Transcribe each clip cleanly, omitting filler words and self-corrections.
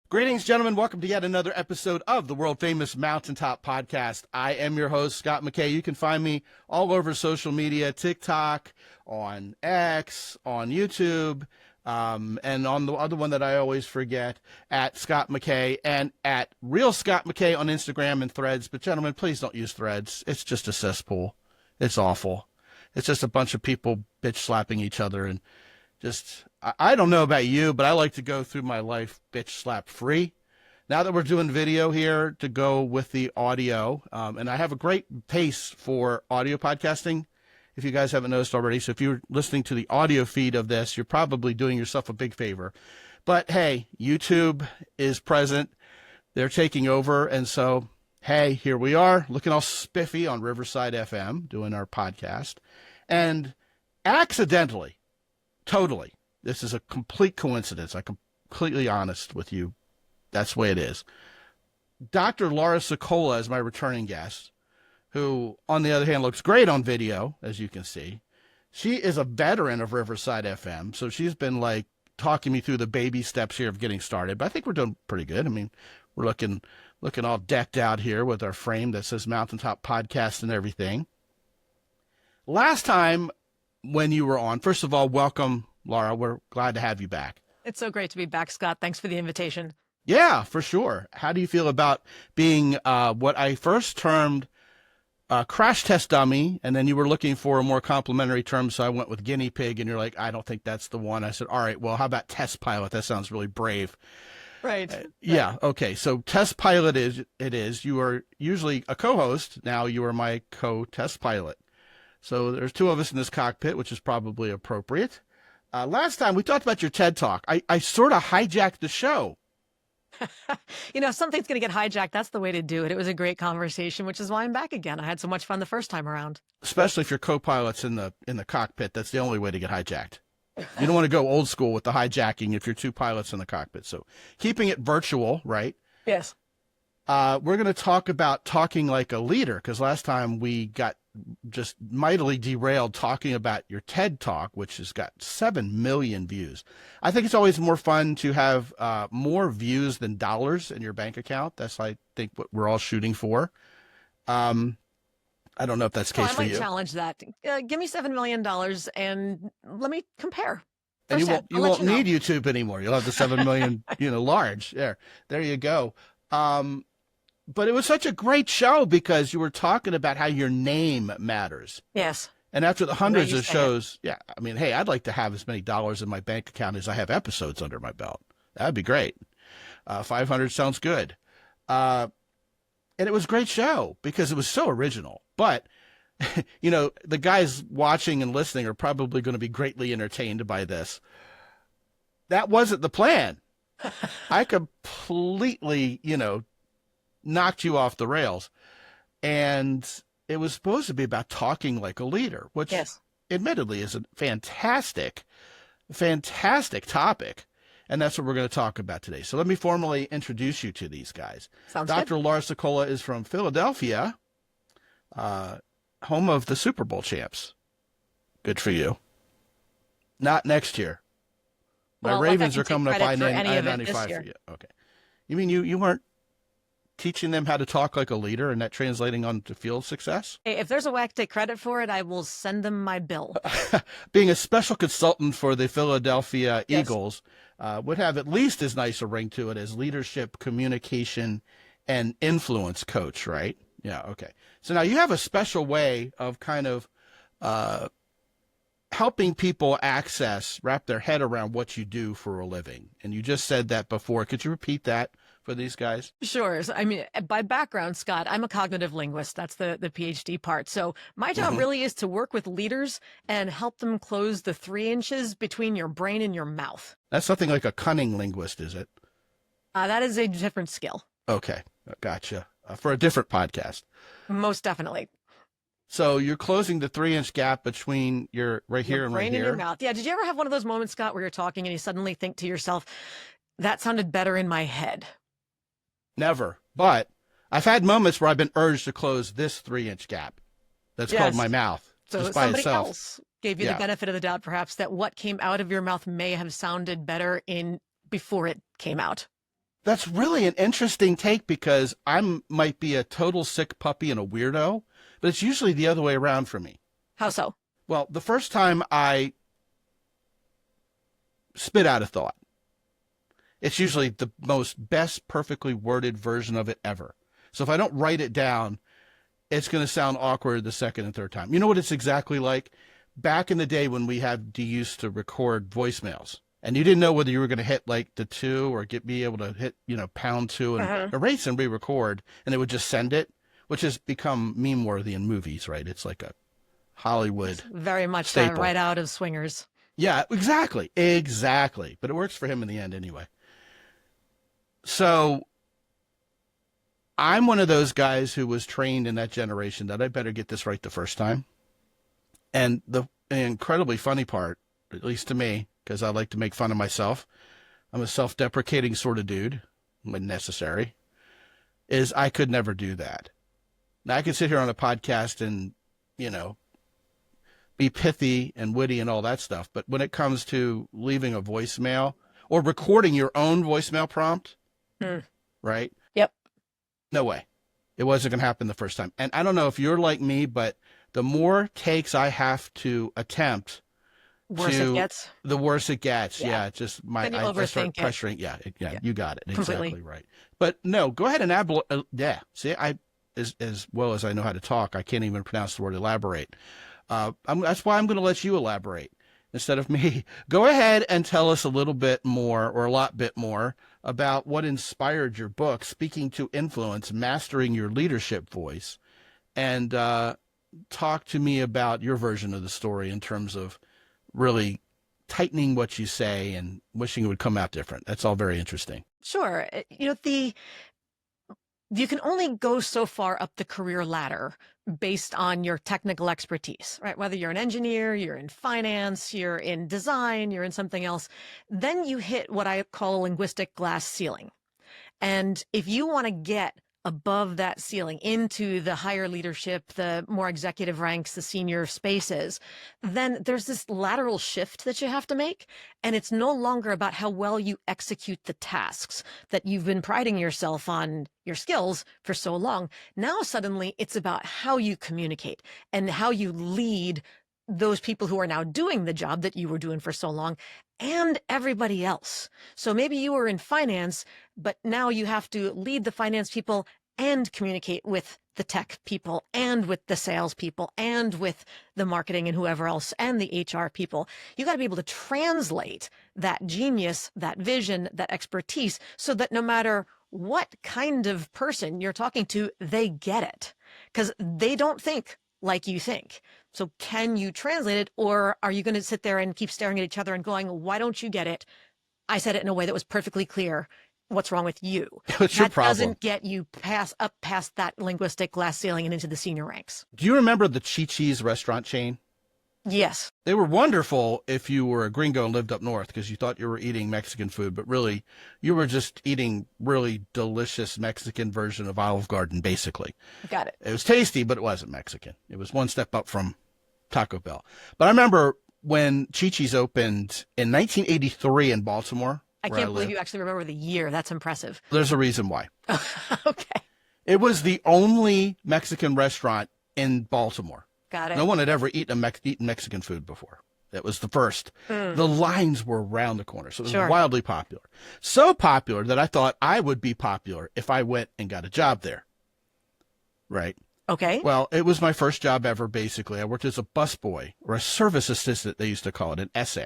Greetings, gentlemen. Welcome to yet another episode of the world-famous Mountaintop Podcast. I am your host, Scott McKay. You can find me all over social media, TikTok, on X, on YouTube, and on the other one that I always forget, at Scott McKay, and at Real Scott McKay on Instagram and Threads. But, gentlemen, please don't use Threads. It's just a cesspool. It's awful. It's just a bunch of people bitch-slapping each other and just, I don't know about you, but I like to go through my life bitch slap free. Now that we're doing video here to go with the audio, and I have a great pace for audio podcasting, if you guys haven't noticed already. So if you're listening to the audio feed of this, you're probably doing yourself a big favor. But hey, YouTube is present. They're taking over. And so, hey, here we are looking all spiffy on Riverside FM doing our podcast. And accidentally, totally, this is a complete coincidence. I'm completely honest with you. That's the way it is. Dr. Laura Sicola is my returning guest, who, on the other hand, looks great on video, as you can see. She is a veteran of Riverside FM, so she's been, like, talking me through the baby steps here of getting started. But I think we're doing pretty good. I mean, we're looking all decked out here with our frame that says Mountaintop Podcast and everything. Last time when you were on, first of all, welcome, Laura. We're glad to have you back. It's so great to be back, Scott. Thanks for the invitation. Yeah, for sure. How do you feel about being what I first termed crash test dummy, and then you were looking for a more complimentary term, so I went with guinea pig, and you're like, I don't think that's the one. I said, all right, well, how about test pilot? That sounds really brave. Right. Yeah, okay. So test pilot is. You are usually a co-host. Now you are my co-test pilot. So there's two of us in this cockpit, which is probably appropriate. Last time we talked about your TED Talk. I sort of hijacked the show. You know, something's going to get hijacked. That's the way to do it. It was a great conversation, which is why I'm back again. I had so much fun the first time around. Especially if your co-pilot's in the cockpit. That's the only way to get hijacked. You don't want to go old school with the hijacking if you're two pilots in the cockpit. So keeping it virtual, right? Yes. We're going to talk about talking like a leader, because last time we got just mightily derailed talking about your TED Talk, which has got 7 million views. I think it's always more fun to have more views than dollars in your bank account. That's, I think, what we're all shooting for. I don't know if that's the case for you. I might challenge that. Give me $7 million and let me compare. And you won't need YouTube anymore. You'll have the 7 million, large. There you go. But it was such a great show because you were talking about how your name matters. Yes. And after the hundreds of shows, yeah, I mean, hey, I'd like to have as many dollars in my bank account as I have episodes under my belt. That'd be great. 500 sounds good. And it was a great show because it was so original. But, the guys watching and listening are probably going to be greatly entertained by this. That wasn't the plan. I completely, knocked you off the rails. And it was supposed to be about talking like a leader, which admittedly is a fantastic topic. And that's what we're going to talk about today. So let me formally introduce you to these guys. Sounds Dr. good. Laura Sicola is from Philadelphia, home of the Super Bowl champs. Good for you. Not next year. My Ravens are coming up I-95 for you. Okay. You mean you weren't teaching them how to talk like a leader and that translating onto field success? Hey, if there's a way I can take credit for it, I will send them my bill. Being a special consultant for the Philadelphia Eagles would have at least as nice a ring to it as leadership, communication, and influence coach, right? Yeah, okay. So now you have a special way of kind of helping people wrap their head around what you do for a living. And you just said that before. Could you repeat that for these guys? Sure. I mean, by background, Scott, I'm a cognitive linguist. That's the PhD part. So my job really is to work with leaders and help them close the 3 inches between your brain and your mouth. That's something like a cunning linguist, is it? That is a different skill. Okay. Gotcha. For a different podcast. Most definitely. So you're closing the 3-inch gap between your right here and right here. Brain and your mouth. Yeah. Did you ever have one of those moments, Scott, where you're talking and you suddenly think to yourself, that sounded better in my head? Never. But I've had moments where I've been urged to close this 3-inch gap. That's called my mouth. So just by somebody itself. else gave you the benefit of the doubt, perhaps, that what came out of your mouth may have sounded better before it came out. That's really an interesting take because might be a total sick puppy and a weirdo, but it's usually the other way around for me. How so? Well, the first time I spit out a thought, it's usually the best perfectly worded version of it ever. So if I don't write it down, it's going to sound awkward the second and third time. You know what it's exactly like? Back in the day when we used to record voicemails, and you didn't know whether you were going to hit like the 2 or be able to hit, pound 2 and erase and re-record, and it would just send it, which has become meme worthy in movies, right? It's like a Hollywood It's very much staple. right out of Swingers. Yeah, exactly. But it works for him in the end anyway. So I'm one of those guys who was trained in that generation that I better get this right the first time. And the incredibly funny part, at least to me, because I like to make fun of myself, I'm a self-deprecating sort of dude when necessary, is I could never do that. Now, I could sit here on a podcast and, be pithy and witty and all that stuff, but when it comes to leaving a voicemail or recording your own voicemail prompt, right? Yep. No way. It wasn't going to happen the first time. And I don't know if you're like me, but the more takes I have to attempt, the worse it gets. Yeah, just I start pressuring. Yeah, you got it. Completely. Exactly right. But no, go ahead and See, as well as I know how to talk, I can't even pronounce the word elaborate. That's why I'm going to let you elaborate instead of me. Go ahead and tell us a little bit more, or a lot bit more, about what inspired your book, Speaking to Influence, Mastering Your Leadership Voice, and talk to me about your version of the story in terms of really tightening what you say and wishing it would come out different. That's all very interesting. Sure. You can only go so far up the career ladder based on your technical expertise, right? Whether you're an engineer, you're in finance, you're in design, you're in something else, then you hit what I call a linguistic glass ceiling. And if you want to get above that ceiling into the higher leadership, the more executive ranks, the senior spaces, then there's this lateral shift that you have to make. And it's no longer about how well you execute the tasks that you've been priding yourself on your skills for so long. Now, suddenly it's about how you communicate and how you lead those people who are now doing the job that you were doing for so long and everybody else. So maybe you were in finance, but now you have to lead the finance people and communicate with the tech people and with the sales people and with the marketing and whoever else and the HR people. You got to be able to translate that genius, that vision, that expertise so that no matter what kind of person you're talking to, they get it because they don't think like you think. So can you translate it, or are you going to sit there and keep staring at each other and going, why don't you get it? I said it in a way that was perfectly clear. What's wrong with you? What's your problem? That doesn't get you up past that linguistic glass ceiling and into the senior ranks. Do you remember the Chi-Chi's restaurant chain? Yes. They were wonderful if you were a gringo and lived up north because you thought you were eating Mexican food, but really you were just eating really delicious Mexican version of Olive Garden, basically. Got it. It was tasty, but it wasn't Mexican. It was one step up from Taco Bell. But I remember when Chi-Chi's opened in 1983 in Baltimore. I can't believe you actually remember the year. That's impressive. There's a reason why. Okay. It was the only Mexican restaurant in Baltimore. Got it. No one had ever eaten Mexican food before. That was the first. The lines were around the corner, so it was wildly popular. So popular that I thought I would be popular if I went and got a job there. Right? Okay. Well, it was my first job ever, basically. I worked as a busboy, or a service assistant, they used to call it, an SA.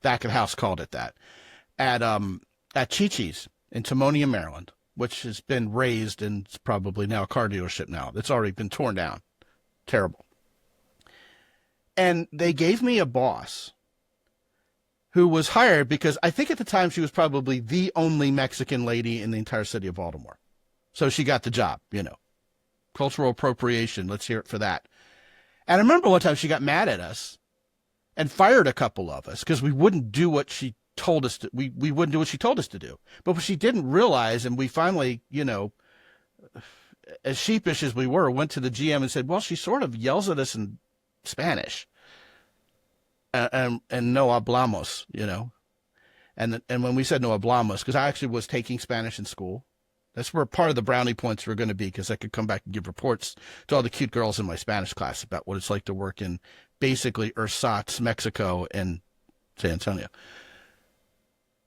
Back of house called it that. At Chi-Chi's in Timonium, Maryland, which has been razed and it's probably now a car dealership now. It's already been torn down. Terrible. And they gave me a boss who was hired because I think at the time she was probably the only Mexican lady in the entire city of Baltimore. So she got the job, Cultural appropriation. Let's hear it for that. And I remember one time she got mad at us and fired a couple of us because we wouldn't do what she told us to. We wouldn't do what she told us to do. But what she didn't realize, and we finally, as sheepish as we were, went to the GM and said, well, she sort of yells at us in Spanish. And no hablamos, And when we said no hablamos, because I actually was taking Spanish in school. That's where part of the brownie points were going to be, because I could come back and give reports to all the cute girls in my Spanish class about what it's like to work in basically Ersatz, Mexico, and San Antonio.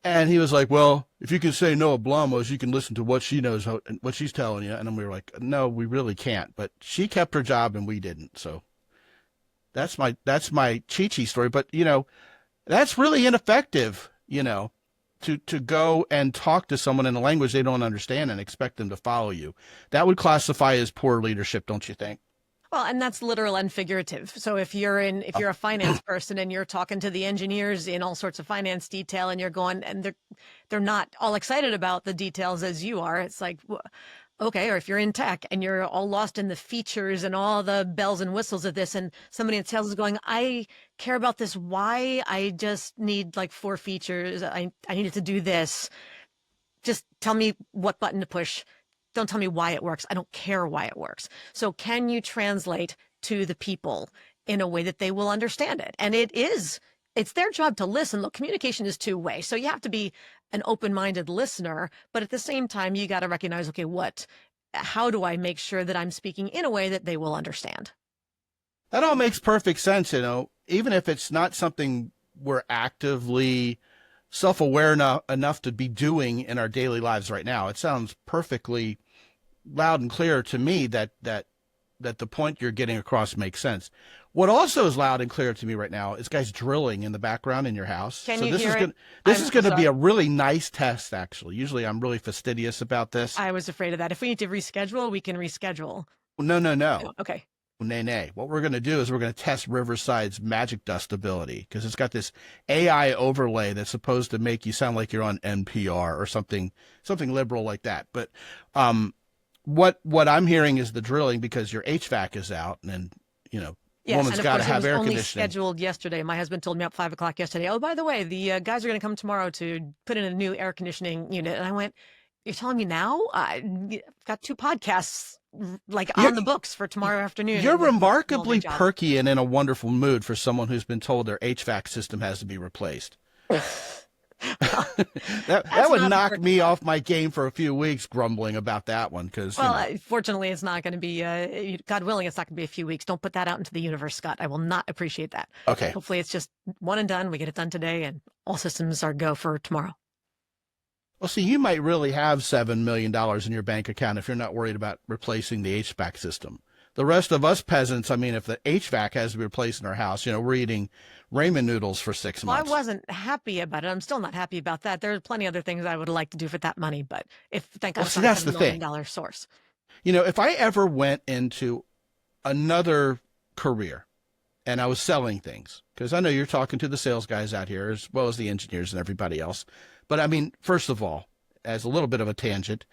And he was like, well, if you can say no hablamos, you can listen to what she knows, what she's telling you. And we were like, no, we really can't. But she kept her job and we didn't. So that's my Chi-Chi story. But, that's really ineffective, to go and talk to someone in a language they don't understand and expect them to follow you. That would classify as poor leadership, don't you think? Well, and that's literal and figurative. So if you're a finance person and you're talking to the engineers in all sorts of finance detail and you're going, and they're not all excited about the details as you are, it's like, okay. Or if you're in tech and you're all lost in the features and all the bells and whistles of this, and somebody in sales is going, I care about this. Why? I just need like 4 features. I needed to do this. Just tell me what button to push. Don't tell me why it works. I don't care why it works. So can you translate to the people in a way that they will understand it? And it's their job to listen. Look, communication is two-way. So you have to be an open-minded listener, but at the same time, you got to recognize, okay, how do I make sure that I'm speaking in a way that they will understand? That all makes perfect sense, even if it's not something we're actively self-aware enough to be doing in our daily lives right now. It sounds perfectly loud and clear to me that the point you're getting across makes sense. What also is loud and clear to me right now is guys drilling in the background in your house. Can you hear it? This is going to be a really nice test, actually. Usually I'm really fastidious about this. I was afraid of that. If we need to reschedule, we can reschedule. No. Okay. Nay. What we're going to do is we're going to test Riverside's magic dust ability, because it's got this AI overlay that's supposed to make you sound like you're on NPR or something liberal like that. But what I'm hearing is the drilling because your HVAC is out, and Yes, woman's got to have air only conditioning. Scheduled yesterday. My husband told me up 5 o'clock yesterday. Oh, by the way, the guys are going to come tomorrow to put in a new air conditioning unit. And I went, "You're telling me now? I've got 2 podcasts on the books for tomorrow afternoon." You're remarkably perky and in a wonderful mood for someone who's been told their HVAC system has to be replaced. that would knock me off my game for a few weeks, grumbling about that one. Fortunately, it's not going to be, God willing, it's not going to be a few weeks. Don't put that out into the universe, Scott. I will not appreciate that. Okay. Hopefully it's just one and done. We get it done today and all systems are go for tomorrow. Well, see, you might really have $7 million in your bank account if you're not worried about replacing the HVAC system. The rest of us peasants, if the HVAC has to be replaced in our house, we're eating ramen noodles for 6 months. Well, I wasn't happy about it. I'm still not happy about that. There are plenty of other things I would like to do for that money, but thank God, that's the $7 million source. If I ever went into another career and I was selling things, because I know you're talking to the sales guys out here as well as the engineers and everybody else. But first of all, as a little bit of a tangent,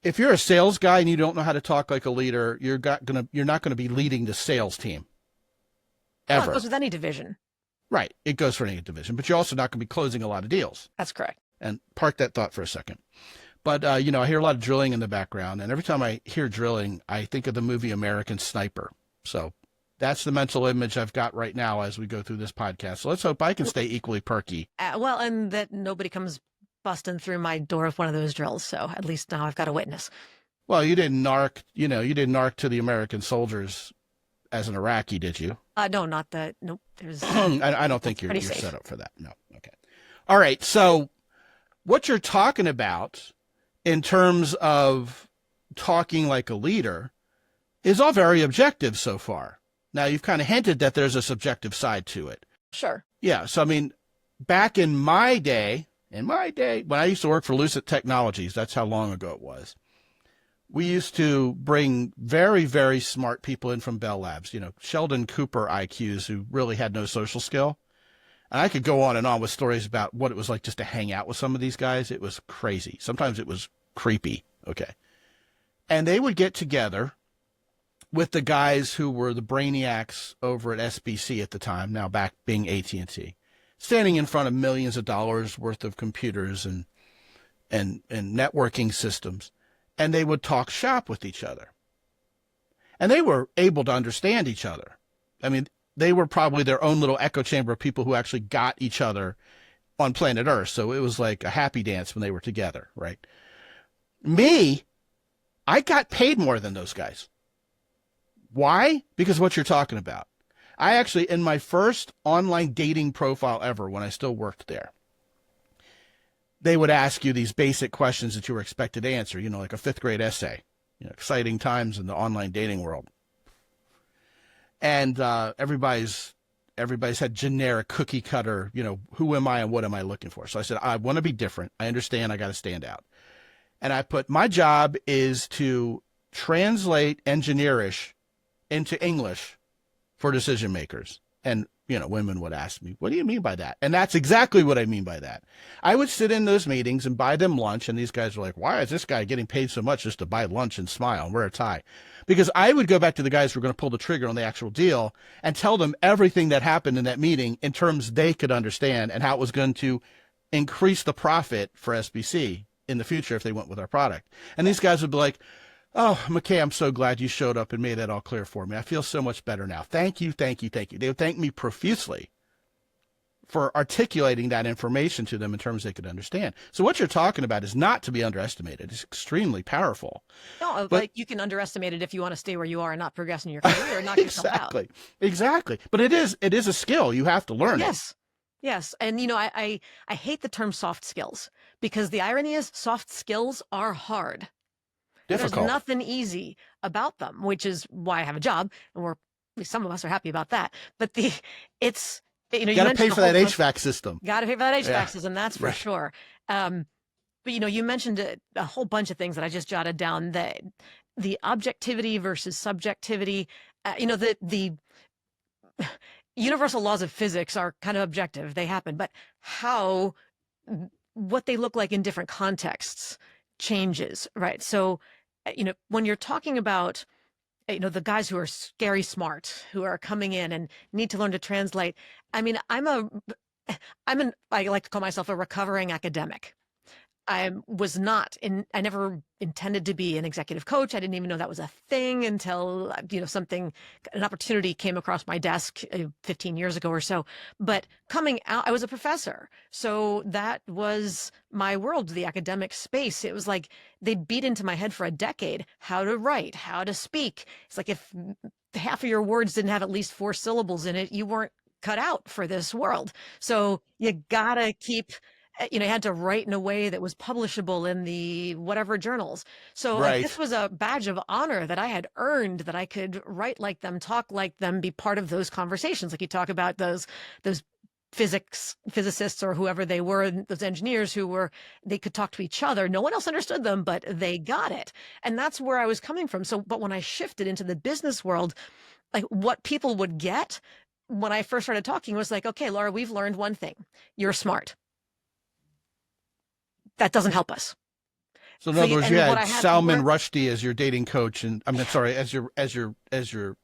if you're a sales guy and you don't know how to talk like a leader, you're not going to be leading the sales team. Ever. Well, it goes with any division. Right. It goes for any division, but you're also not going to be closing a lot of deals. That's correct. And park that thought for a second. But, I hear a lot of drilling in the background, and every time I hear drilling, I think of the movie American Sniper. So that's the mental image I've got right now as we go through this podcast. So let's hope I can stay equally perky. And that nobody comes busting through my door with one of those drills. So at least now I've got a witness. Well, you didn't narc to the American soldiers as an Iraqi, did you? No, not that. Nope. I don't think you're set up for that. No. Okay. All right. So what you're talking about in terms of talking like a leader is all very objective so far. Now, you've kind of hinted that there's a subjective side to it. Sure. Yeah. So, back in my day, when I used to work for Lucid Technologies, that's how long ago it was, we used to bring very, very smart people in from Bell Labs, Sheldon Cooper IQs who really had no social skill. And I could go on and on with stories about what it was like just to hang out with some of these guys. It was crazy. Sometimes it was creepy. Okay. And they would get together with the guys who were the brainiacs over at SBC at the time, now back being AT&T, standing in front of millions of dollars worth of computers and networking systems. And they would talk shop with each other. And they were able to understand each other. They were probably their own little echo chamber of people who actually got each other on planet Earth. So it was like a happy dance when they were together, right? Me, I got paid more than those guys. Why? Because of what you're talking about. I actually, in my first online dating profile ever, when I still worked there, they would ask you these basic questions that you were expected to answer, like a fifth grade essay, exciting times in the online dating world. And everybody's had generic cookie cutter, who am I and what am I looking for? So I said, I want to be different. I understand I got to stand out. And I put, my job is to translate engineerish into English for decision makers. And, women would ask me, what do you mean by that? And that's exactly what I mean by that. I would sit in those meetings and buy them lunch. And these guys were like, why is this guy getting paid so much just to buy lunch and smile and wear a tie? Because I would go back to the guys who were going to pull the trigger on the actual deal and tell them everything that happened in that meeting in terms they could understand and how it was going to increase the profit for SBC in the future if they went with our product. And these guys would be like, oh, McKay, I'm so glad you showed up and made that all clear for me. I feel so much better now. Thank you, thank you, thank you. They would thank me profusely for articulating that information to them in terms they could understand. So what you're talking about is not to be underestimated. It's extremely powerful. No, but you can underestimate it if you want to stay where you are and not progress in your career or knock yourself out. Exactly. But it is a skill. You have to learn it. Yes. And, I hate the term soft skills because the irony is soft skills are hard. Difficult. There's nothing easy about them, which is why I have a job, and at least some of us are happy about that. But it's you got to pay for that HVAC system. Got to pay for that HVAC system, that's for right. sure. But you mentioned a whole bunch of things that I just jotted down. The objectivity versus subjectivity. The universal laws of physics are kind of objective; they happen, but what they look like in different contexts changes, right? So, when you're talking about, the guys who are scary smart, who are coming in and need to learn to translate. I mean, I like to call myself a recovering academic. I never intended to be an executive coach. I didn't even know that was a thing until, an opportunity came across my desk 15 years ago or so. But coming out, I was a professor. So that was my world, the academic space. It was like they beat into my head for a decade how to write, how to speak. It's like if half of your words didn't have at least 4 syllables in it, you weren't cut out for this world. So you gotta keep... you had to write in a way that was publishable in the whatever journals. So this was a badge of honor that I had earned, that I could write like them, talk like them, be part of those conversations. Like you talk about those physicists or whoever they were, those engineers they could talk to each other. No one else understood them, but they got it. And that's where I was coming from. So, but when I shifted into the business world, like what people would get when I first started talking was like, okay, Laura, we've learned one thing. You're smart. That doesn't help us. So in other words, you had Salman Rushdie as your dating coach, and as your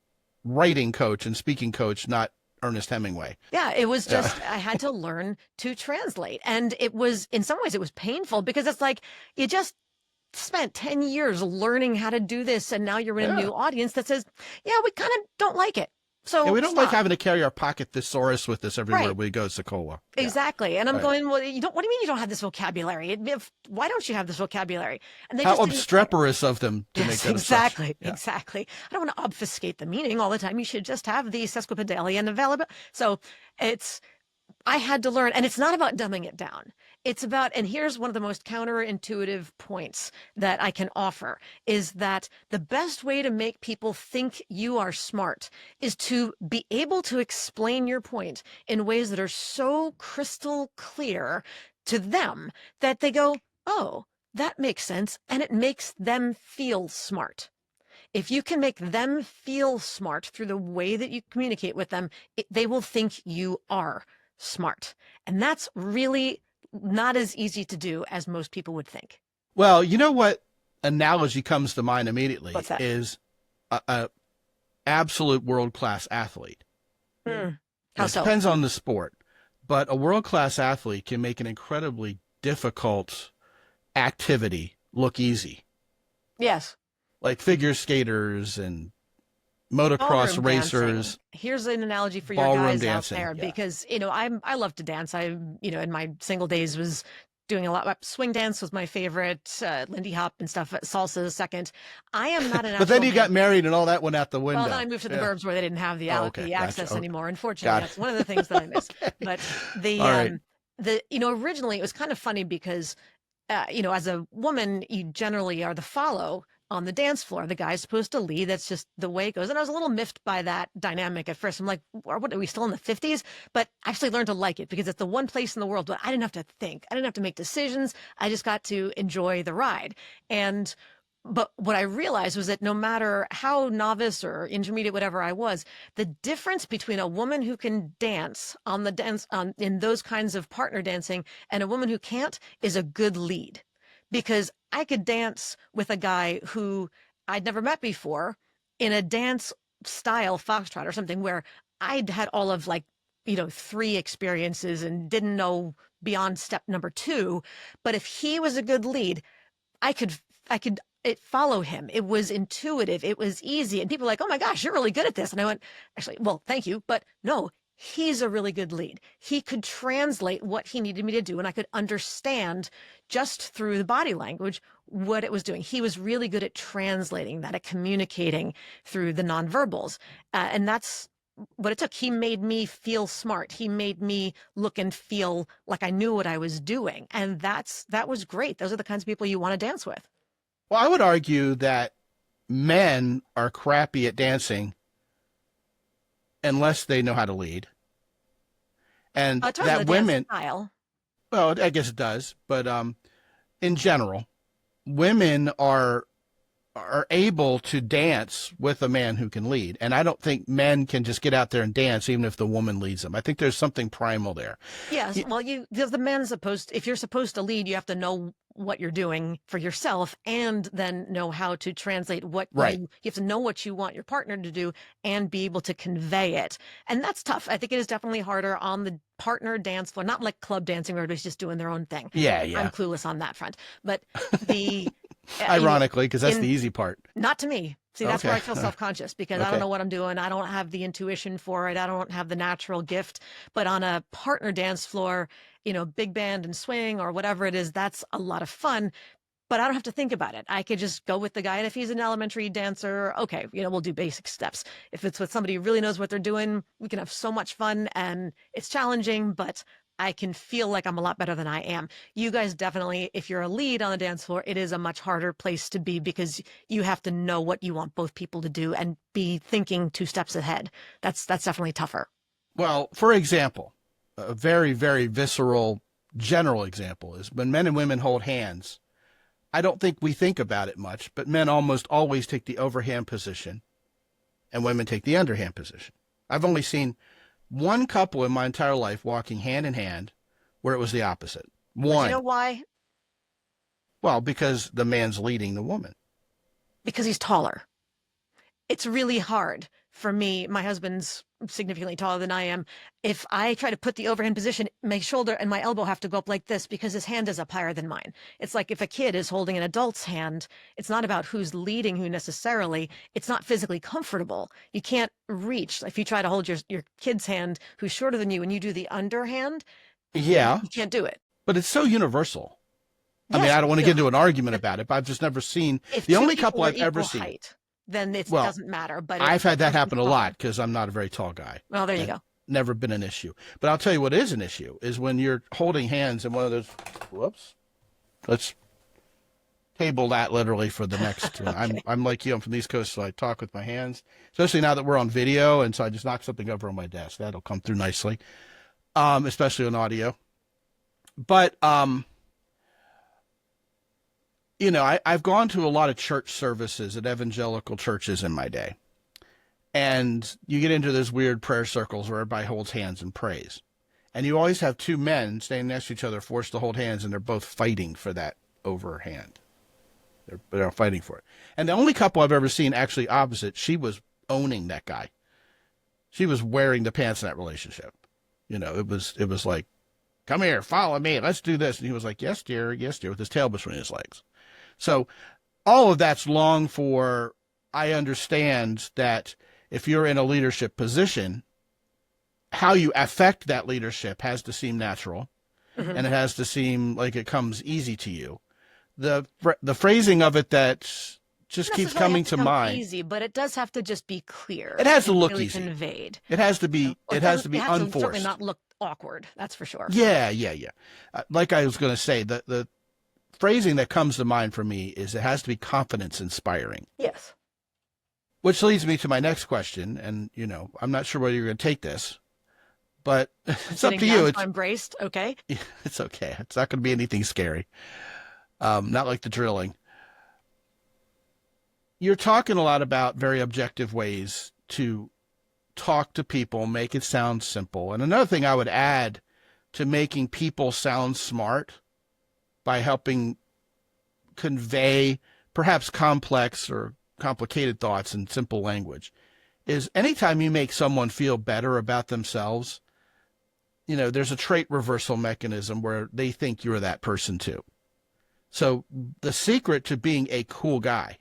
writing coach and speaking coach, not Ernest Hemingway. Yeah, it was just I had to learn to translate, and it was in some ways it was painful because it's like you just spent 10 years learning how to do this, and now you're in a new audience that says, "Yeah, we kind of don't like it." So we don't like having to carry our pocket thesaurus with us everywhere we go, Sicola. Exactly. And I'm going, well, what do you mean you don't have this vocabulary? Why don't you have this vocabulary? And how obstreperous of them to make that exactly. I don't want to obfuscate the meaning all the time. You should just have the sesquipedalian available. So I had to learn, and it's not about dumbing it down. It's about, and here's one of the most counterintuitive points that I can offer, is that the best way to make people think you are smart is to be able to explain your point in ways that are so crystal clear to them that they go, oh, that makes sense, and it makes them feel smart. If you can make them feel smart through the way that you communicate with them, they will think you are smart. And that's really not as easy to do as most people would think. Well, you know what analogy comes to mind immediately? What's that? Is a absolute world-class athlete. How so? It depends on the sport, but a world-class athlete can make an incredibly difficult activity look easy. Yes. Like figure skaters and motocross Ballroom racers, dancing. Here's an analogy for your ballroom guys dancing. out there, Yeah. because I love to dance. In my single days was doing a lot. Swing dance was my favorite. Lindy Hop and stuff. Salsa is second. I am not a But then natural you got dancer. married and all that went out the window. Well, then I moved to the burbs where they didn't have Oh, okay. the Gotcha. access Okay. anymore. Unfortunately, Got it. that's one of the things that I miss. Okay. But All right. originally it was kind of funny because as a woman, you generally are the follow on the dance floor. The guy's supposed to lead. That's just the way it goes. And I was a little miffed by that dynamic at first. I'm like, what are we still in the 50s? But I actually learned to like it because it's the one place in the world where I didn't have to think. I didn't have to make decisions. I just got to enjoy the ride. But what I realized was that no matter how novice or intermediate, whatever I was, the difference between a woman who can dance in those kinds of partner dancing and a woman who can't is a good lead. Because I could dance with a guy who I'd never met before in a dance style foxtrot or something where I'd had all of 3 experiences and didn't know beyond step number 2. But if he was a good lead, I could follow him. It was intuitive. It was easy. And people were like, oh my gosh, you're really good at this. And I went, actually, well, thank you. But no, he's a really good lead. He could translate what he needed me to do. And I could understand just through the body language what it was doing. He was really good at translating that, at communicating through the nonverbals. And that's what it took. He made me feel smart. He made me look and feel like I knew what I was doing. And that was great. Those are the kinds of people you want to dance with. Well, I would argue that men are crappy at dancing unless they know how to lead. And that women, style. well, I guess it does, but in general, women are able to dance with a man who can lead. And I don't think men can just get out there and dance even if the woman leads them. I think there's something primal there. Yes. Well, because the man's if you're supposed to lead, you have to know what you're doing for yourself and then know how to translate what you have to know what you want your partner to do and be able to convey it. And that's tough. I think it is definitely harder on the partner dance floor, not like club dancing where everybody's just doing their own thing. Yeah. I'm clueless on that front. But the ironically, because that's the easy part. Not to me. See, that's where I feel self-conscious because I don't know what I'm doing. I don't have the intuition for it. I don't have the natural gift. But on a partner dance floor, big band and swing or whatever it is, that's a lot of fun. But I don't have to think about it. I could just go with the guy. And if he's an elementary dancer, okay, we'll do basic steps. If it's with somebody who really knows what they're doing, we can have so much fun and it's challenging, but I can feel like I'm a lot better than I am. You guys definitely, if you're a lead on the dance floor, it is a much harder place to be because you have to know what you want both people to do and be thinking 2 steps ahead. That's definitely tougher. Well, for example, a very, very visceral general example is when men and women hold hands. I don't think we think about it much, but men almost always take the overhand position and women take the underhand position. I've only seen one couple in my entire life walking hand in hand where it was the opposite. One. But you know why? Well, because the man's leading the woman. Because he's taller. It's really hard for me. My husband's significantly taller than I am. If I try to put the overhand position, my shoulder and my elbow have to go up like this because his hand is up higher than mine. It's like if a kid is holding an adult's hand, it's not about who's leading who necessarily. It's not physically comfortable. You can't reach. If you try to hold your kid's hand who's shorter than you and you do the underhand, yeah, you can't do it. But it's so universal. Yes, I mean, I don't want to get into an argument about it, but I've just never seen the only couple I've ever seen. Height, then it doesn't matter. But I've had that happen a lot because I'm not a very tall guy. Well, there you go. Never been an issue. But I'll tell you what is an issue is when you're holding hands in one of those. Whoops. Let's table that literally for the next. Okay. I'm like you. I'm from the East Coast, so I talk with my hands, especially now that we're on video. And so I just knock something over on my desk. That'll come through nicely, especially on audio. But I've gone to a lot of church services at evangelical churches in my day. And you get into those weird prayer circles where everybody holds hands and prays. And you always have 2 men standing next to each other, forced to hold hands, and they're both fighting for that overhand. They're fighting for it. And the only couple I've ever seen actually opposite, she was owning that guy. She was wearing the pants in that relationship. It was like, come here, follow me, let's do this. And he was like, yes, dear, with his tail between his legs. So all of that's long for, I understand that if you're in a leadership position, how you affect that leadership has to seem natural, and it has to seem like it comes easy to you. The phrasing of it that just keeps coming to mind. Easy, but it does have to just be clear. It has to look really easy. Conveyed. It has to be. It has to be unforced. Certainly not look awkward. That's for sure. Yeah. Like I was going to say, the phrasing that comes to mind for me is it has to be confidence inspiring. Yes. Which leads me to my next question, and I'm not sure whether you're going to take this, but it's up to you. I'm braced. Okay. It's okay. It's not going to be anything scary. Not like the drilling. You're talking a lot about very objective ways to talk to people, make it sound simple. And another thing I would add to making people sound smart by helping convey perhaps complex or complicated thoughts in simple language is anytime you make someone feel better about themselves, there's a trait reversal mechanism where they think you're that person too. So the secret to being a cool guy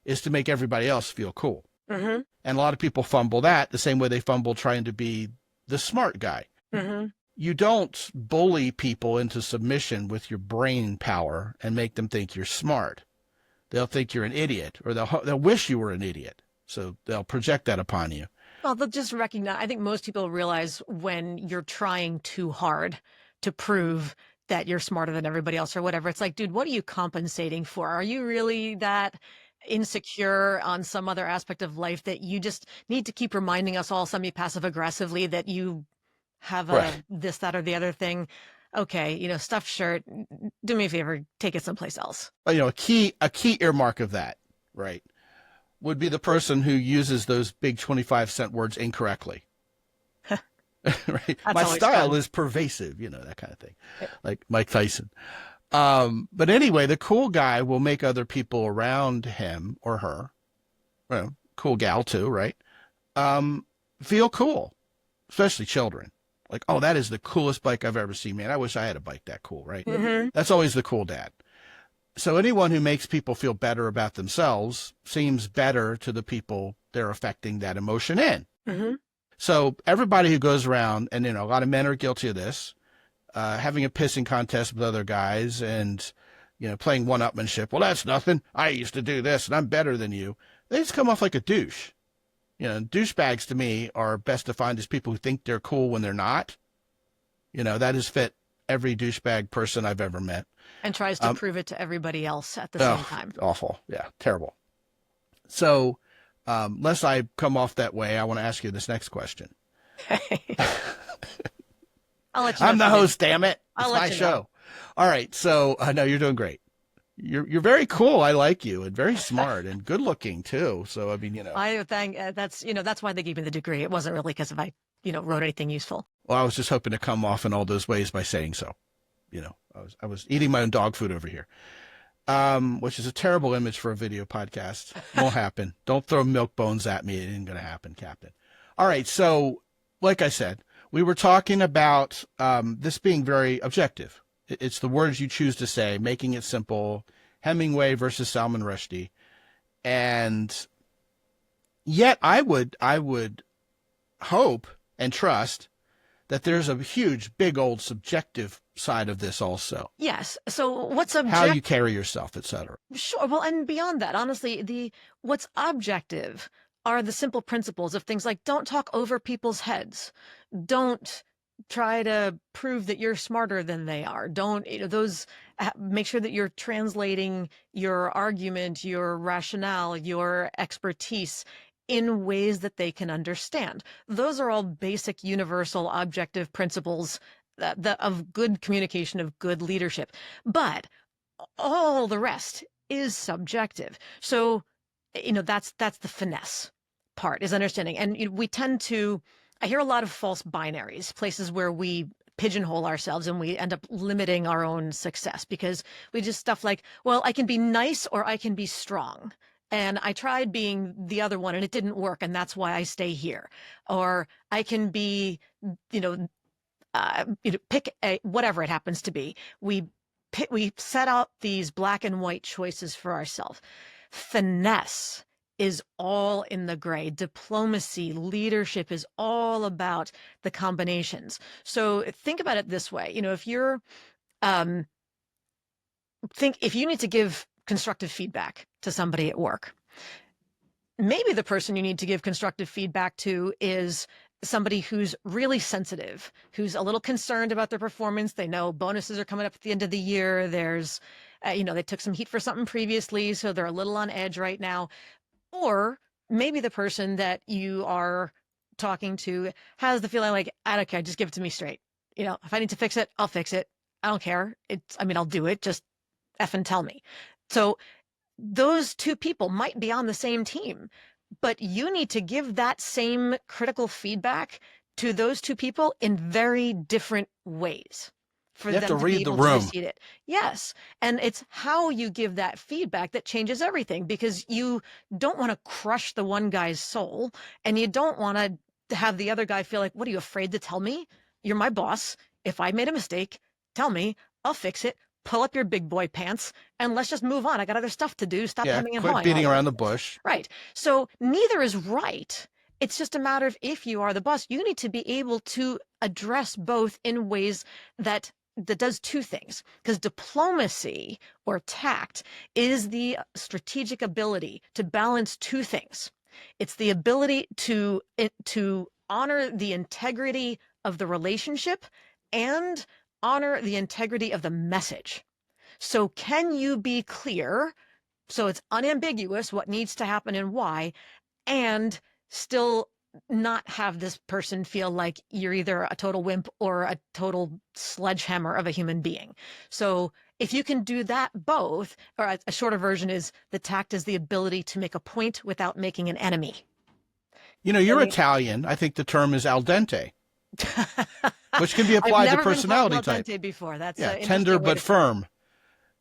is to make everybody else feel cool. And a lot of people fumble that the same way they fumble trying to be the smart guy. You don't bully people into submission with your brain power and make them think you're smart. They'll think you're an idiot, or they'll wish you were an idiot. So they'll project that upon you. Well, they'll just recognize, I think most people realize when you're trying too hard to prove that you're smarter than everybody else or whatever. It's like, dude, what are you compensating for? Are you really that insecure on some other aspect of life that you just need to keep reminding us all semi-passive aggressively that you have this, that, or the other thing? Okay, stuffed shirt, do me a favor, take it someplace else. A key earmark of that, right, would be the person who uses those big 25-cent words incorrectly. Right? My style is pervasive, that kind of thing, like Mike Tyson. But anyway, the cool guy will make other people around him or her, cool gal too, right, feel cool, especially children. Like, oh, that is the coolest bike I've ever seen, man. I wish I had a bike that cool, right? That's always the cool dad. So anyone who makes people feel better about themselves seems better to the people they're affecting that emotion in. So everybody who goes around, and a lot of men are guilty of this, having a pissing contest with other guys and, playing one-upmanship. Well, that's nothing. I used to do this, and I'm better than you. They just come off like a douche. Douchebags to me are best defined as people who think they're cool when they're not. That has fit every douchebag person I've ever met. And tries to prove it to everybody else at the same time. Awful. Yeah, terrible. So, lest I come off that way, I want to ask you this next question. I'll let you know. I'm the host, damn it. It's my show. Know. All right. So, no, you're doing great. You're very cool. I like you, and very smart and good looking too. So, I mean, I think that's why they gave me the degree. It wasn't really because I, wrote anything useful. Well, I was just hoping to come off in all those ways by saying so. I was eating my own dog food over here, which is a terrible image for a video podcast. Won't happen. Don't throw milk bones at me. It ain't going to happen, Captain. All right. So, like I said, we were talking about this being very objective. It's the words you choose to say, making it simple. Hemingway versus Salman Rushdie, and yet I would hope and trust that there's a huge, big old subjective side of this also. Yes. So what's objective? How you carry yourself, etc. Sure. Well, and beyond that, honestly, what's objective are the simple principles of things like don't talk over people's heads. Don't try to prove that you're smarter than they are. Don't, make sure that you're translating your argument, your rationale, your expertise in ways that they can understand. Those are all basic, universal, objective principles of good communication, of good leadership. But all the rest is subjective. So, that's the finesse part, is understanding. And we tend to, I hear a lot of false binaries, places where we pigeonhole ourselves and we end up limiting our own success because we just stuff like, well, I can be nice or I can be strong. And I tried being the other one and it didn't work. And that's why I stay here. Or I can be, pick whatever it happens to be. We set out these black and white choices for ourselves. Finesse is all in the gray. Diplomacy, leadership is all about the combinations. So think about it this way. If you're, if you need to give constructive feedback to somebody at work, maybe the person you need to give constructive feedback to is somebody who's really sensitive, who's a little concerned about their performance. They know bonuses are coming up at the end of the year. There's, they took some heat for something previously, so they're a little on edge right now. Or maybe the person that you are talking to has the feeling like, I don't care, just give it to me straight. If I need to fix it, I'll fix it. I don't care. I'll do it. Just effing tell me. So those two people might be on the same team, but you need to give that same critical feedback to those two people in very different ways for them to be able to receive it. Yes. And it's how you give that feedback that changes everything, because you don't want to crush the one guy's soul, and you don't want to have the other guy feel like, what, are you afraid to tell me? You're my boss. If I made a mistake, tell me, I'll fix it. Pull up your big boy pants and let's just move on. I got other stuff to do. Stop hemming and hawing. Quit beating around the bush. Right. So neither is right. It's just a matter of, if you are the boss, you need to be able to address both in ways that does two things. Because diplomacy, or tact, is the strategic ability to balance two things. It's the ability to honor the integrity of the relationship and honor the integrity of the message. So can you be clear, so it's unambiguous what needs to happen and why, and still not have this person feel like you're either a total wimp or a total sledgehammer of a human being? So if you can do that both, or a shorter version is, the tact is the ability to make a point without making an enemy. You're Italian. I think the term is al dente. Which can be applied to personality type. Before. That's tender but firm.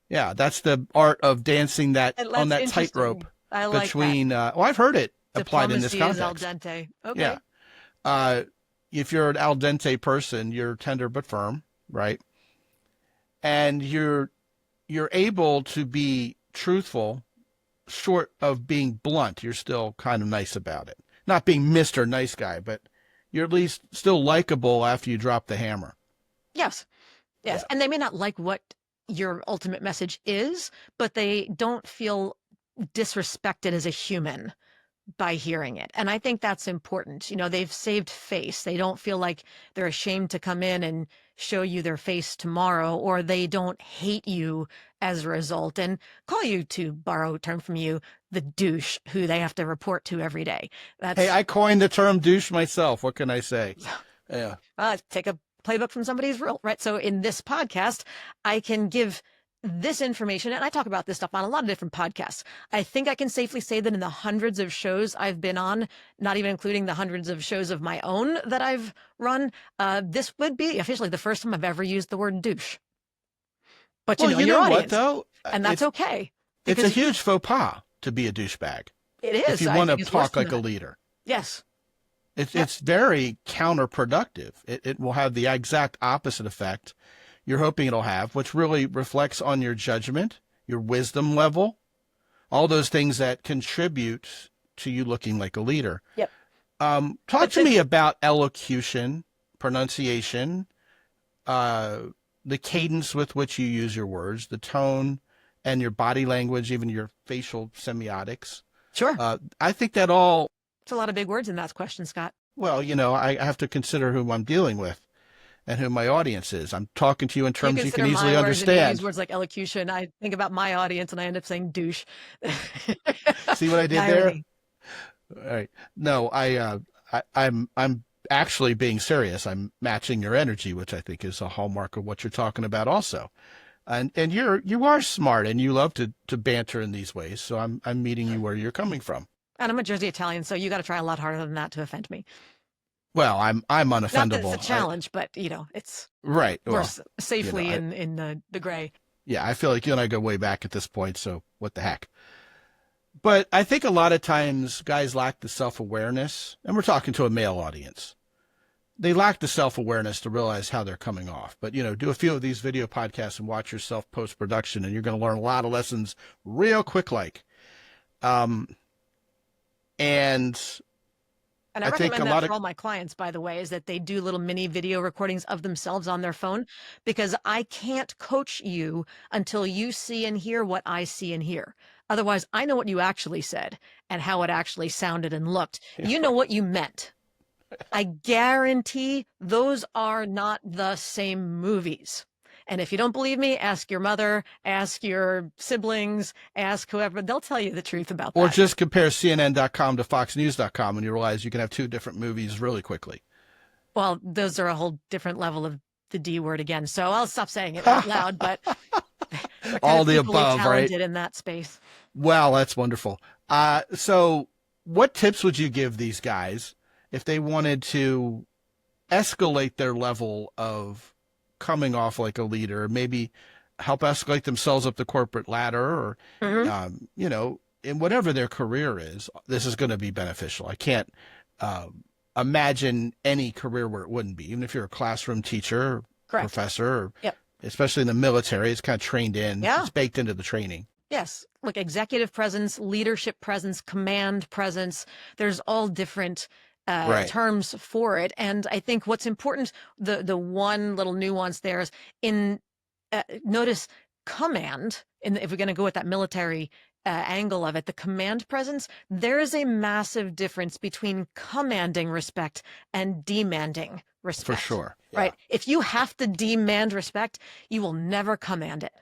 Yeah, that's the art of dancing on that tightrope between. I've heard it applied in this context. Al dente. Okay. Yeah. If you're an al dente person, you're tender but firm, right? And you're able to be truthful, short of being blunt. You're still kind of nice about it. Not being Mr. Nice Guy, but you're at least still likable after you drop the hammer. Yes. Yes. Yeah. And they may not like what your ultimate message is, but they don't feel disrespected as a human by hearing it. And I think that's important. They've saved face. They don't feel like they're ashamed to come in and show you their face tomorrow, or they don't hate you as a result and call you, to borrow a term from you, the douche who they have to report to every day. Hey, I coined the term douche myself. What can I say? Yeah. Take a playbook from somebody's rule, right? So in this podcast, I can give this information, and I talk about this stuff on a lot of different podcasts. I think I can safely say that in the hundreds of shows I've been on, not even including the hundreds of shows of my own that I've run, this would be officially the first time I've ever used the word douche. But you know your audience, what, though? And that's okay. It's a huge faux pas to be a douchebag. It is. If you want to talk like a leader. Yes. It's very counterproductive. It will have the exact opposite effect you're hoping it'll have, which really reflects on your judgment, your wisdom level, all those things that contribute to you looking like a leader. Yep. Talk to me about elocution, pronunciation, the cadence with which you use your words, the tone and your body language, even your facial semiotics. Sure. I think that all... It's a lot of big words in that question, Scott. Well, I have to consider who I'm dealing with and who my audience is. I'm talking to you in terms you can easily understand. Words like elocution. I think about my audience and I end up saying douche. See what I did there? All right. No, I'm actually being serious. I'm matching your energy, which I think is a hallmark of what you're talking about also. And you are smart and you love to banter in these ways. So I'm meeting you where you're coming from. And I'm a Jersey Italian, so you got to try a lot harder than that to offend me. Well, I'm unoffendable. Not that it's a challenge, but it's right. We're safely in the gray. Yeah, I feel like you and I go way back at this point, so what the heck. But I think a lot of times guys lack the self-awareness, and we're talking to a male audience. They lack the self-awareness to realize how they're coming off. But, do a few of these video podcasts and watch yourself post-production, and you're going to learn a lot of lessons real quick like. And And I I think a recommend that lot for of, all my clients, by the way, is that they do little mini video recordings of themselves on their phone, because I can't coach you until you see and hear what I see and hear. Otherwise, I know what you actually said and how it actually sounded and looked. You know what you meant. I guarantee those are not the same movies. And if you don't believe me, ask your mother, ask your siblings, ask whoever. They'll tell you the truth about or that. just compare CNN.com to FoxNews.com and you realize you can have two different movies really quickly. Well, those are a whole different level of the D word again. So I'll stop saying it out loud, but they're kind All of the equally above, right? talented in that space. Wow, that's wonderful. So what tips would you give these guys if they wanted to escalate their level of coming off like a leader, maybe help escalate themselves up the corporate ladder, or, Hmm. in whatever their career is, this is going to be beneficial. I can't imagine any career where it wouldn't be, even if you're a classroom teacher, Correct. professor, or Yep. especially in the military, it's kind of trained in, Yeah. it's baked into the training. Yes. Look, executive presence, leadership presence, command presence. There's all different Right. terms for it. And I think what's important, the one little nuance there is in notice command. If we're going to go with that military angle of it, the command presence, there is a massive difference between commanding respect and demanding respect. For sure. Yeah. Right? If you have to demand respect, you will never command it.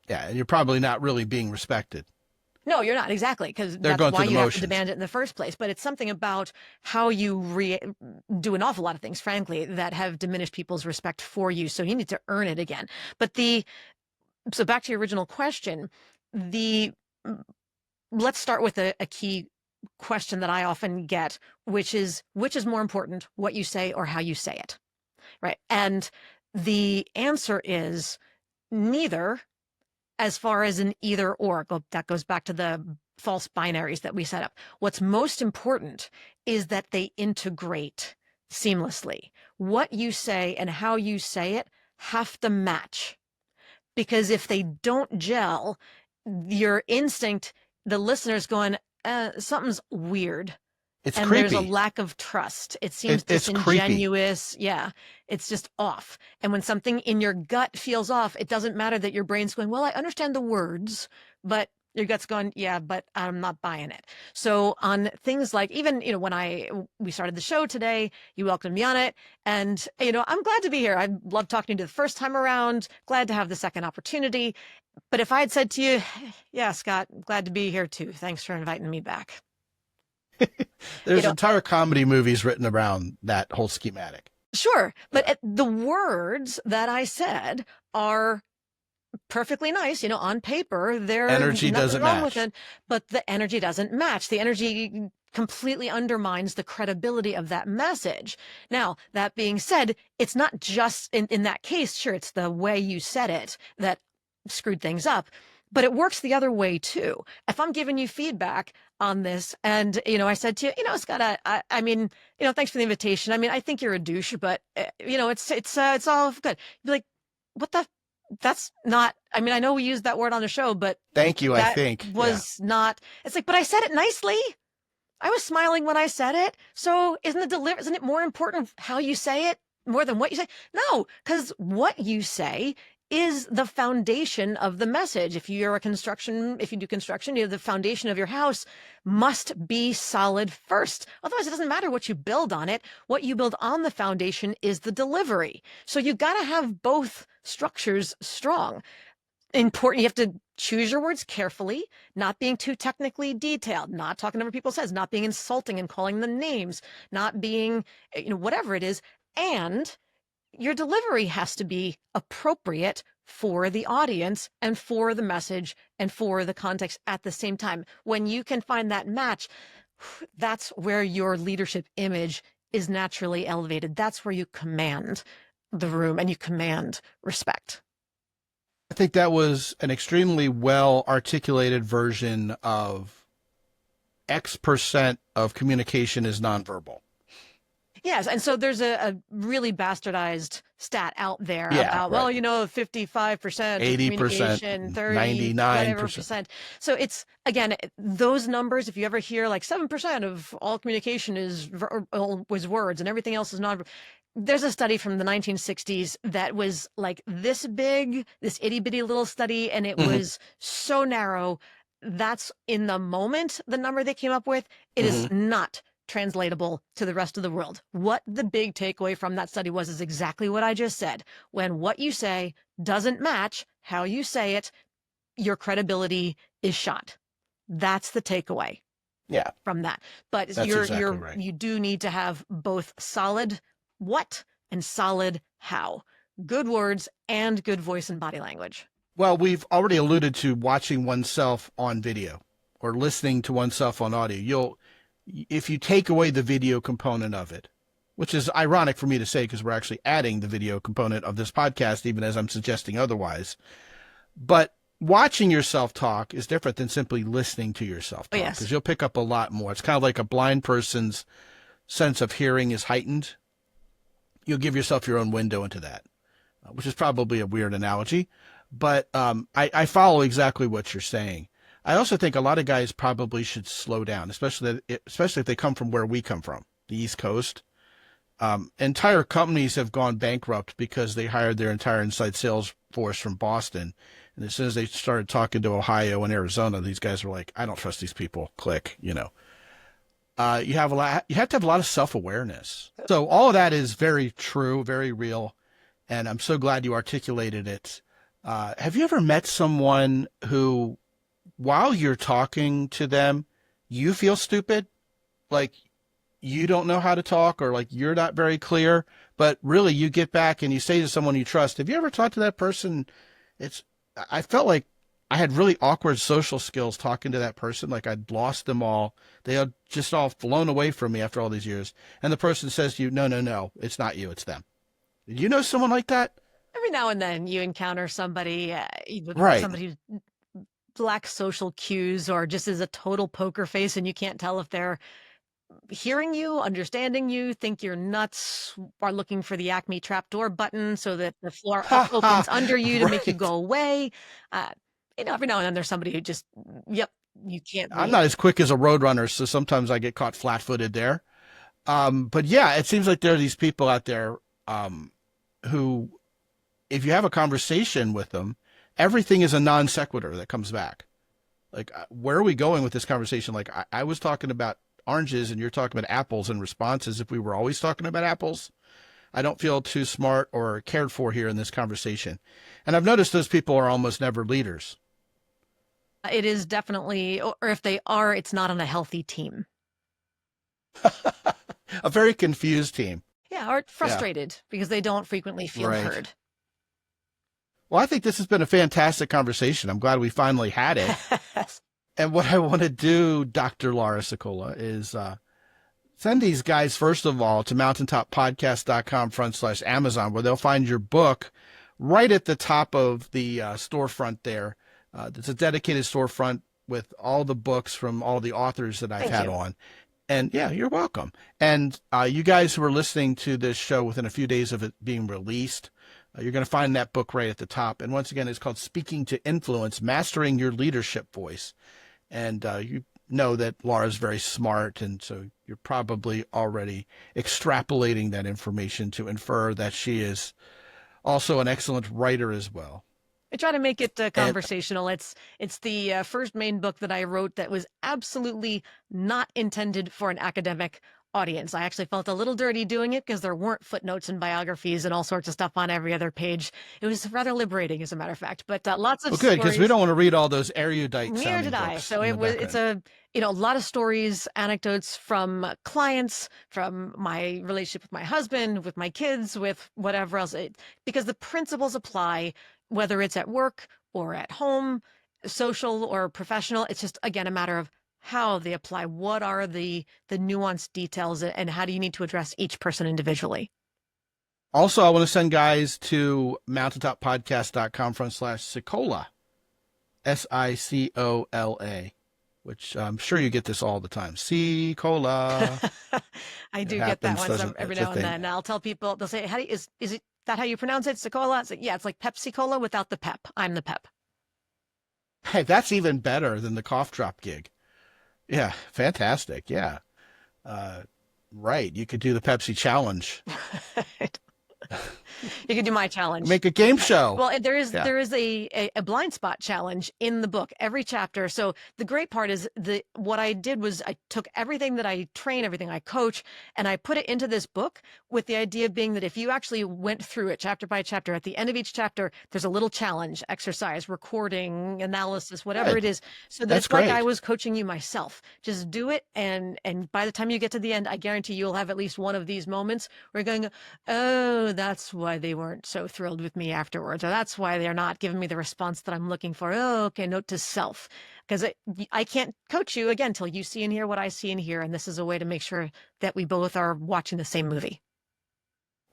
Yeah. And you're probably not really being respected. No, you're not, exactly, because They're that's going why through the you have to motions. demand it in the first place. But it's something about how you do an awful lot of things, frankly, that have diminished people's respect for you. So you need to earn it again. But so back to your original question, let's start with a key question that I often get, which is more important, what you say or how you say it, right? And the answer is neither, as far as an either or. That goes back to the false binaries that we set up. What's most important is that they integrate seamlessly. What you say and how you say it have to match. Because if they don't gel, your instinct, the listener's going, something's weird. It's And there's a creepy. lack of trust. It seems It's creepy. disingenuous. Yeah, it's just off. And when something in your gut feels off, it doesn't matter that your brain's going, well, I understand the words, but your gut's going, yeah, but I'm not buying it. So on things like, even, when we started the show today, you welcomed me on it, and, I'm glad to be here. I loved talking to you the first time around, glad to have the second opportunity. But if I had said to you, yeah, Scott, glad to be here too. Thanks for inviting me back. There's entire comedy movies written around that whole schematic. Sure, but the words that I said are perfectly nice, on paper. There's Energy nothing doesn't wrong with match. it, but the energy doesn't match. The energy completely undermines the credibility of that message. Now, that being said, it's not just in that case, sure, it's the way you said it that screwed things up, but it works the other way too. If I'm giving you feedback on this and, I said to you, Scott, I mean, thanks for the invitation. I mean, I think you're a douche, but, it's all good. You'd be like, what the, that's not, I mean, I know we used that word on the show, but Thank you, I that think. was not, it's like, but I said it nicely. I was smiling when I said it. So isn't it more important how you say it more than what you say? No, because what you say is the foundation of the message. If you do construction, the foundation of your house must be solid first. Otherwise, it doesn't matter what you build on it. What you build on the foundation is the delivery. So you got to have both structures strong. Important. You have to choose your words carefully, not being too technically detailed, not talking over people's heads, not being insulting and calling them names, not being, whatever it is. And your delivery has to be appropriate for the audience and for the message and for the context at the same time. When you can find that match, that's where your leadership image is naturally elevated. That's where you command the room and you command respect. I think that was an extremely well articulated version of X% of communication is nonverbal. Yes, and so there's a really bastardized stat out there Yeah, about, right. well, 55% of 80%, communication, 30, whatever 99%. percent. So it's, again, those numbers, if you ever hear like 7% of all communication was words and everything else is non, there's a study from the 1960s that was like this big, this itty bitty little study, and it Hmm. was so narrow. That's in the moment, the number they came up with. It is Hmm. not translatable to the rest of the world. What the big takeaway from that study was is exactly what I just said. When what you say doesn't match how you say it, your credibility is shot. That's the takeaway Yeah, from that. But that's exactly right. you do need to have both solid what and solid how. Good words and good voice and body language. Well, we've already alluded to watching oneself on video or listening to oneself on audio. If you take away the video component of it, which is ironic for me to say because we're actually adding the video component of this podcast, even as I'm suggesting otherwise. But watching yourself talk is different than simply listening to yourself talk, because you'll pick up a lot more. It's kind of like a blind person's sense of hearing is heightened. You'll give yourself your own window into that, which is probably a weird analogy. But I follow exactly what you're saying. I also think a lot of guys probably should slow down, especially if they come from where we come from, the East Coast. Entire companies have gone bankrupt because they hired their entire inside sales force from Boston. And as soon as they started talking to Ohio and Arizona, these guys were like, I don't trust these people. Click, you have to have a lot of self-awareness. So all of that is very true, very real. And I'm so glad you articulated it. Have you ever met someone who, while you're talking to them, you feel stupid? Like you don't know how to talk, or like you're not very clear, but really you get back and you say to someone you trust, have you ever talked to that person? I felt like I had really awkward social skills talking to that person. Like I'd lost them all. They had just all flown away from me after all these years. And the person says to you, no, it's not you, it's them. Did you know someone like that? Every now and then you encounter somebody, Right. somebody who lacks social cues or just is a total poker face, and you can't tell if they're hearing you, understanding you, think you're nuts, are looking for the Acme trapdoor button so that the floor opens under you to make you go away. Every now and then there's somebody who just, yep, you can't I'm read. not as quick as a road runner, so sometimes I get caught flat-footed there. But yeah, it seems like there are these people out there who, if you have a conversation with them, everything is a non sequitur that comes back. Like, where are we going with this conversation? Like, I was talking about oranges and you're talking about apples in response as if we were always talking about apples. I don't feel too smart or cared for here in this conversation. And I've noticed those people are almost never leaders. It is definitely, or if they are, it's not on a healthy team. A very confused team. Yeah, or frustrated because they don't frequently feel heard. Well, I think this has been a fantastic conversation. I'm glad we finally had it. And what I want to do, Dr. Laura Sicola, is send these guys, first of all, to mountaintopodcast.com/Amazon, where they'll find your book right at the top of the storefront there. It's a dedicated storefront with all the books from all the authors that I've had on. And yeah, you're welcome. And you guys who are listening to this show within a few days of it being released, you're going to find that book right at the top. And once again, it's called Speaking to Influence, Mastering Your Leadership Voice. And you know that Laura's very smart, and so you're probably already extrapolating that information to infer that she is also an excellent writer as well. I try to make it conversational. It's the first main book that I wrote that was absolutely not intended for an academic audience. I actually felt a little dirty doing it because there weren't footnotes and biographies and all sorts of stuff on every other page. It was rather liberating, as a matter of fact. But lots of good, because we don't want to read all those erudite sounding Neither did I. books So in the it's a lot of stories, anecdotes from clients, from my relationship with my husband, with my kids, with whatever else. Because the principles apply whether it's at work or at home, social or professional. It's just, again, a matter of how they apply. What are the nuanced details, and how do you need to address each person individually? Also, I want to send guys to mountaintopodcast.com/Sicola, Sicola, which I'm sure you get this all the time. Sicola. I do get that one every now and then. I'll tell people, they'll say, is it that how you pronounce it? Sicola? It's like, yeah, it's like Pepsi-Cola without the pep. I'm the pep. Hey, that's even better than the cough drop gig. Yeah, fantastic. Yeah. Uh, right. You could do the Pepsi challenge. You could do my challenge. Make a game show. Well, there is Yeah. a blind spot challenge in the book, every chapter. So the great part is what I did was I took everything that I train, everything I coach, and I put it into this book with the idea being that if you actually went through it chapter by chapter, at the end of each chapter, there's a little challenge, exercise, recording, analysis, whatever Good. it is, so that That's it's like great. I was coaching you myself. Just do it, and by the time you get to the end, I guarantee you'll have at least one of these moments where you're going, oh, that's why they weren't so thrilled with me afterwards, or that's why they're not giving me the response that I'm looking for. Oh, okay, note to self, because I can't coach you again till you see and hear what I see and hear, and this is a way to make sure that we both are watching the same movie.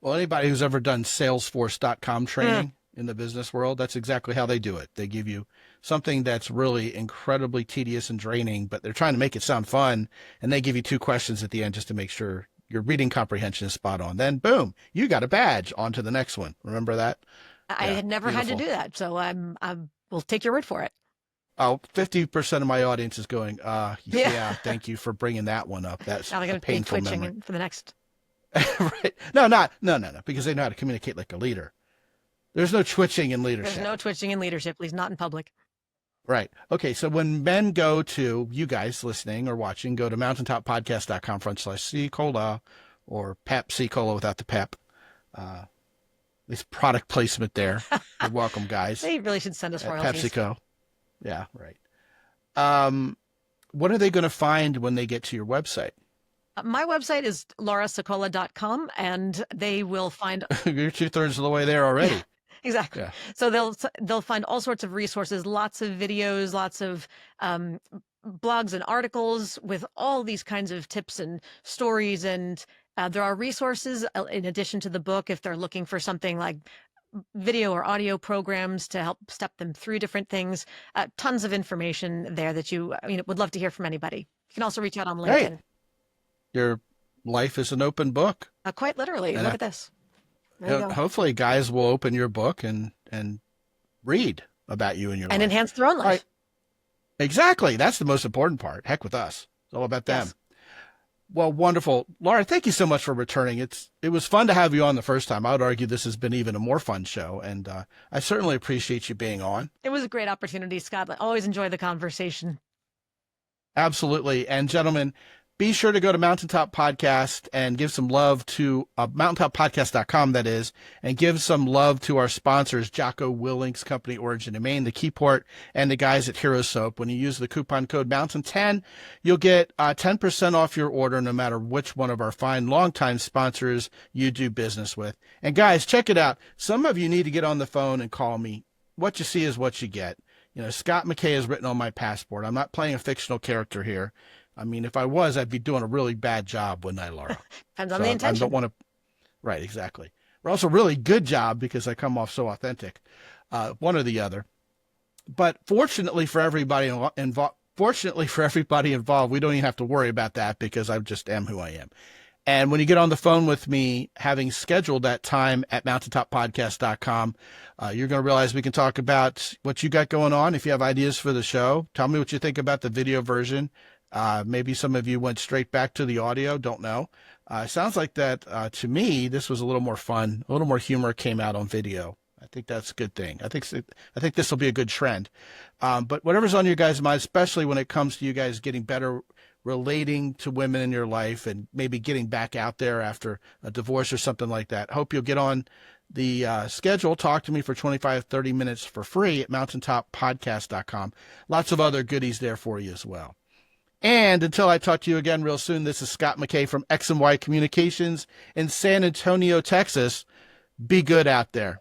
Well, anybody who's ever done Salesforce.com training in the business world, that's exactly how they do it. They give you something that's really incredibly tedious and draining, but they're trying to make it sound fun, and they give you 2 questions at the end just to make sure your reading comprehension is spot on. Then, boom, you got a badge. On to the next one. Remember that? I had never had to do that, so I will take your word for it. Oh, 50% of my audience is going, yeah, thank you for bringing that one up. That's Now they're a going to be painful twitching memory. for the next. Right. No, because they know how to communicate like a leader. There's no twitching in leadership. There's no twitching in leadership, at least not in public. Right. Okay. So when men go to, you guys listening or watching, go to mountaintoppodcast.com/Sicola or Pep Sicola without the pep. This product placement there. You're welcome, guys. They really should send us At royalties. PepsiCo. Yeah, right. What are they going to find when they get to your website? My website is laurasicola.com, and they will find You're 2/3 of the way there already. exactly. Yeah. So they'll find all sorts of resources, lots of videos, lots of blogs and articles with all these kinds of tips and stories. And there are resources in addition to the book if they're looking for something like video or audio programs to help step them through different things. Tons of information there that would love to hear from anybody. You can also reach out on LinkedIn. Right. Your life is an open book. Quite literally. And Look at this. There you go. Hopefully guys will open your book and read about you and your And life. enhance their own life. Right. Exactly. That's the most important part. Heck with us. It's all about them. Yes. Well, wonderful. Laura, thank you so much for returning. It was fun to have you on the first time. I would argue this has been even a more fun show, and I certainly appreciate you being on. It was a great opportunity, Scott. I always enjoy the conversation. Absolutely. And gentlemen, be sure to go to Mountaintop Podcast and give some love to mountaintoppodcast.com, that is, and give some love to our sponsors, Jocko Willink's Company, Origin and Maine, the Keyport, and the guys at Hero Soap. When you use the coupon code Mountain10, you'll get 10% off your order no matter which one of our fine longtime sponsors you do business with. And guys, check it out. Some of you need to get on the phone and call me. What you see is what you get. Scott McKay is written on my passport. I'm not playing a fictional character here. I mean, if I was, I'd be doing a really bad job, wouldn't I, Laura? Depends on the intention. I don't want to. Right, exactly. Or also a really good job because I come off so authentic, one or the other. But fortunately for everybody involved, we don't even have to worry about that because I just am who I am. And when you get on the phone with me, having scheduled that time at mountaintoppodcast.com, you're going to realize we can talk about what you got going on. If you have ideas for the show, tell me what you think about the video version. Maybe some of you went straight back to the audio. Don't know. It sounds like that to me. This was a little more fun. A little more humor came out on video. I think that's a good thing. I think this will be a good trend. But whatever's on your guys' mind, especially when it comes to you guys getting better relating to women in your life and maybe getting back out there after a divorce or something like that. Hope you'll get on the schedule. Talk to me for 25, 30 minutes for free at mountaintoppodcast.com. Lots of other goodies there for you as well. And until I talk to you again real soon, this is Scott McKay from X&Y Communications in San Antonio, Texas. Be good out there.